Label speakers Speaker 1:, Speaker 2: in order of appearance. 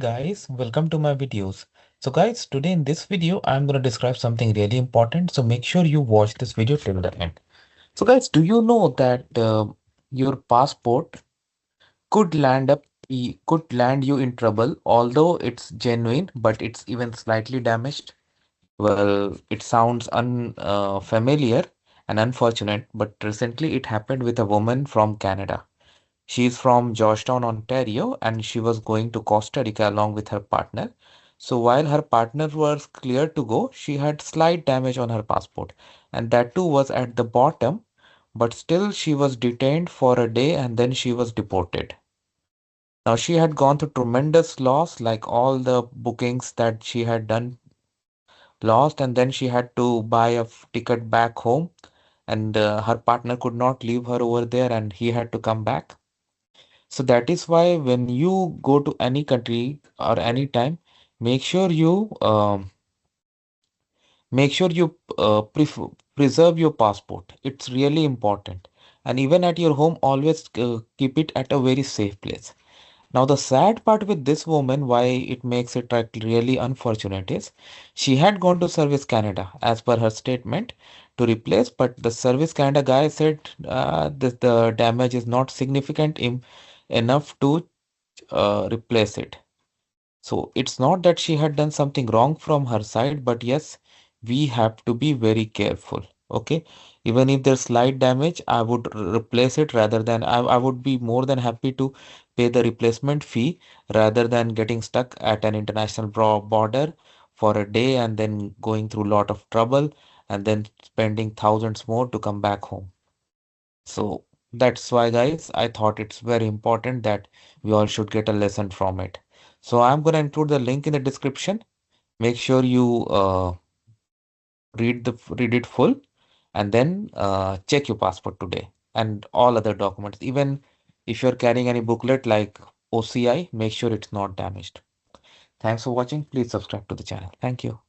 Speaker 1: guys, welcome to my videos. So guys, today in this video, I'm going to describe something really important. So make sure you watch this video till the end. So guys, do you know that your passport could land you in trouble, although it's genuine, but it's even slightly damaged? Well, it sounds unfamiliar and unfortunate, but recently it happened with a woman from Canada. She's from Georgetown, Ontario, and she was going to Costa Rica along with her partner. So while her partner was clear to go, she had slight damage on her passport, and that too was at the bottom, but still she was detained for a day and then she was deported. Now she had gone through tremendous loss, like all the bookings that she had done lost, and then she had to buy a ticket back home, and her partner could not leave her over there, and he had to come back. So that is why when you go to any country or any time, make sure you preserve your passport. It's really important. And even at your home, always keep it at a very safe place. Now, the sad part with this woman, why it makes it like really unfortunate is she had gone to Service Canada as per her statement to replace, but the Service Canada guy said the damage is not significant enough to replace it. So it's not that she had done something wrong from her side, but yes, we have to be very careful. Okay, even if there's slight damage, I would replace it rather than I would be more than happy to pay the replacement fee rather than getting stuck at an international border for a day and then going through a lot of trouble and then spending thousands more to come back home. So that's why, guys, I thought it's very important that we all should get a lesson from it. So I'm going to include the link in the description. Make sure you read it full and then check your passport today and all other documents. Even if you're carrying any booklet like OCI, make sure it's not damaged. Thanks for watching. Please subscribe to the channel. Thank you.